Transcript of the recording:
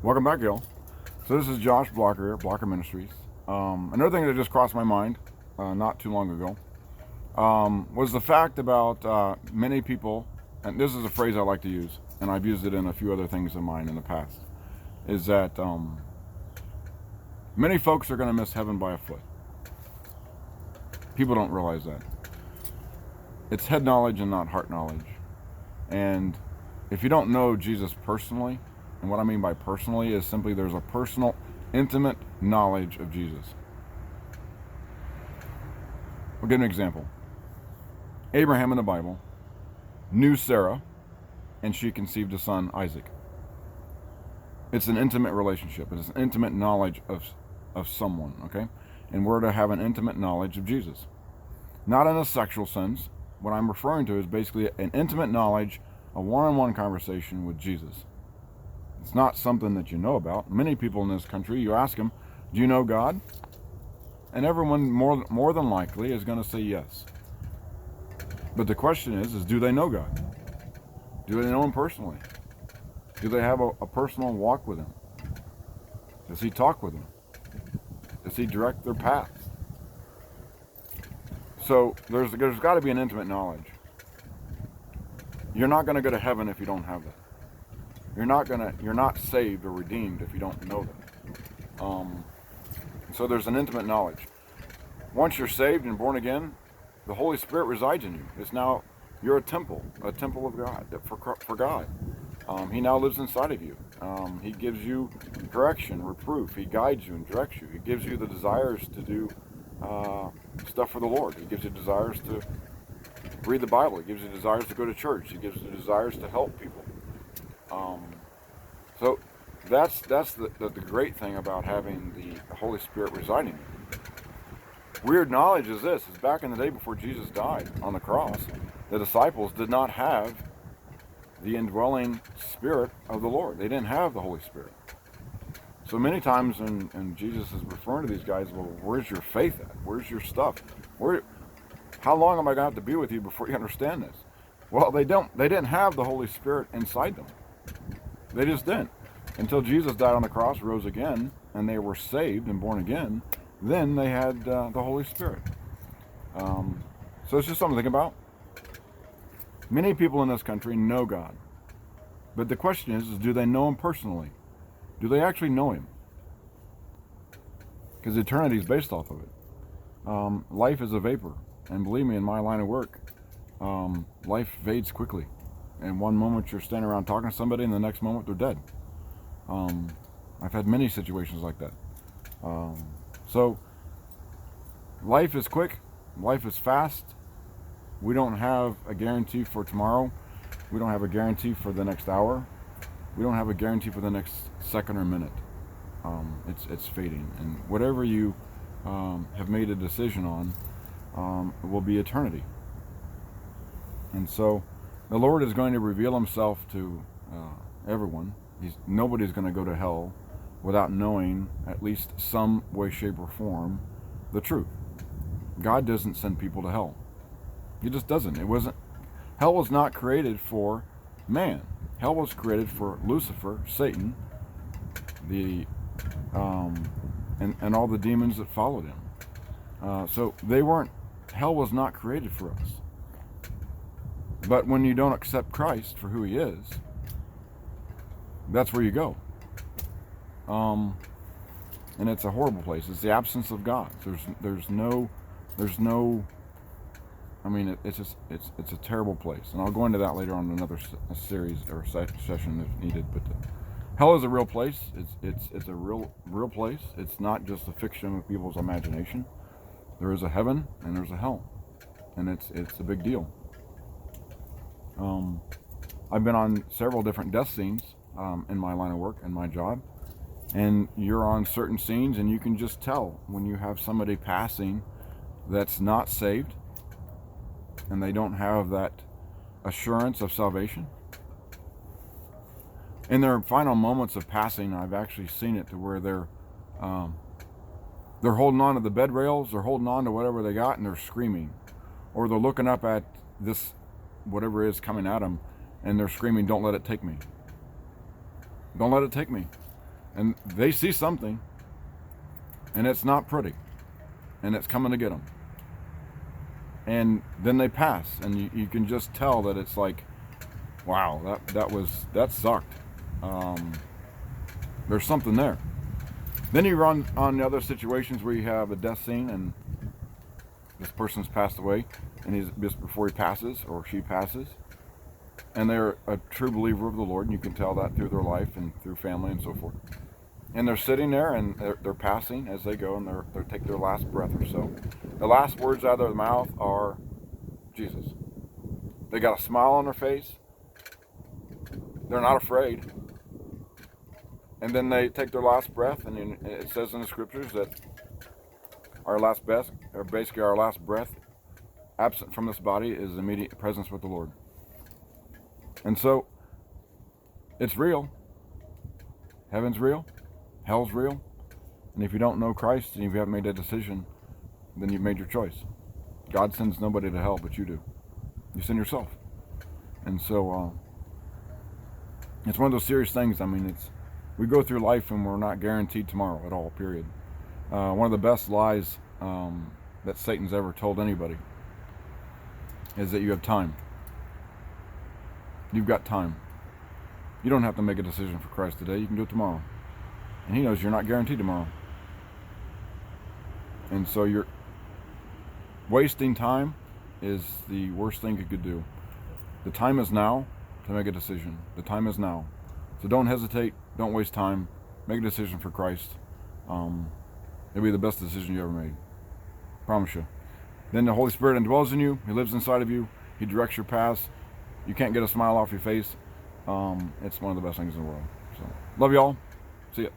Welcome back, Gil. So this is Josh Blocker here, Blocker Ministries. Another thing that just crossed my mind not too long ago was the fact about many people, and this is a phrase I like to use, and I've used it in a few other things of mine in the past, is that many folks are going to miss heaven by a foot. People don't realize that. It's head knowledge and not heart knowledge. And if you don't know Jesus personally, and what I mean by personally is simply there's a personal, intimate knowledge of Jesus. I'll give an example. Abraham in the Bible knew Sarah, and she conceived a son, Isaac. It's an intimate relationship. It's an intimate knowledge of someone, okay? And we're to have an intimate knowledge of Jesus. Not in a sexual sense. What I'm referring to is basically an intimate knowledge, a one-on-one conversation with Jesus. It's not something that you know about. Many people in this country, you ask them, do you know God? And everyone more than likely is going to say yes. But the question is do they know God? Do they know Him personally? Do they have a personal walk with Him? Does He talk with them? Does He direct their paths? So there's got to be an intimate knowledge. You're not going to go to heaven if you don't have that. You're not saved or redeemed if you don't know that. So there's an intimate knowledge. Once you're saved and born again, the Holy Spirit resides in you. It's now, you're a temple of God, for God. He now lives inside of you. He gives you correction, reproof. He guides you and directs you. He gives you the desires to do stuff for the Lord. He gives you desires to read the Bible. He gives you desires to go to church. He gives you desires to help people. So that's the great thing about having the Holy Spirit residing in you. Weird knowledge is this, is back in the day before Jesus died on the cross, the disciples did not have the indwelling Spirit of the Lord. They didn't have the Holy Spirit. So many times and Jesus is referring to these guys, well, where's your faith at? Where's your stuff? How long am I going to have to be with you before you understand this? Well, they didn't have the Holy Spirit inside them. They just didn't. Until Jesus died on the cross, rose again, and they were saved and born again, then they had the Holy Spirit. So it's just something to think about. Many people in this country know God. But the question is do they know Him personally? Do they actually know Him? Because eternity is based off of it. Life is a vapor. And believe me, in my line of work, life fades quickly. And one moment you're standing around talking to somebody, and the next moment they're dead. I've had many situations like that. So, life is quick. Life is fast. We don't have a guarantee for tomorrow. We don't have a guarantee for the next hour. We don't have a guarantee for the next second or minute. It's fading. And whatever you have made a decision on will be eternity. And so the Lord is going to reveal Himself to everyone. Nobody's going to go to hell without knowing, at least some way, shape, or form, the truth. God doesn't send people to hell. He just doesn't. Hell was not created for man. Hell was created for Lucifer, Satan, and all the demons that followed him. So hell was not created for us. But when you don't accept Christ for who He is, that's where you go. And it's a horrible place. It's the absence of God. There's no. I mean, it's a terrible place, and I'll go into that later on in another series or session if needed. But hell is a real place. It's a real place. It's not just a fiction of people's imagination. There is a heaven and there's a hell, and it's a big deal. I've been on several different death scenes in my line of work and my job, and you're on certain scenes, and you can just tell when you have somebody passing that's not saved, and they don't have that assurance of salvation. In their final moments of passing, I've actually seen it to where they're holding on to the bed rails, they're holding on to whatever they got, and they're screaming, or they're looking up at this whatever is coming at them, and they're screaming, "Don't let it take me! Don't let it take me!" And they see something, and it's not pretty, and it's coming to get them. And then they pass, and you can just tell that it's like, wow, that sucked. There's something there. Then you run on the other situations where you have a death scene, and this person's passed away, and he's just before he passes or she passes, and they're a true believer of the Lord, and you can tell that through their life and through family and so forth. And they're sitting there, and they're passing as they go, and they take their last breath or so. The last words out of their mouth are Jesus. They got a smile on their face. They're not afraid. And then they take their last breath, and it says in the scriptures that our last breath, or basically our last breath, absent from this body, is immediate presence with the Lord. And so, it's real. Heaven's real. Hell's real. And if you don't know Christ and if you haven't made a decision, then you've made your choice. God sends nobody to hell, but you do. You send yourself. And so, it's one of those serious things. I mean, we go through life and we're not guaranteed tomorrow at all, period. One of the best lies that Satan's ever told anybody is that you have time. You've got time. You don't have to make a decision for Christ today. You can do it tomorrow. And he knows you're not guaranteed tomorrow. And so you're wasting time is the worst thing you could do. The time is now to make a decision. The time is now. So don't hesitate. Don't waste time. Make a decision for Christ. It'll be the best decision you ever made. Promise you. Then the Holy Spirit indwells in you. He lives inside of you. He directs your paths. You can't get a smile off your face. It's one of the best things in the world. So, love y'all. See ya.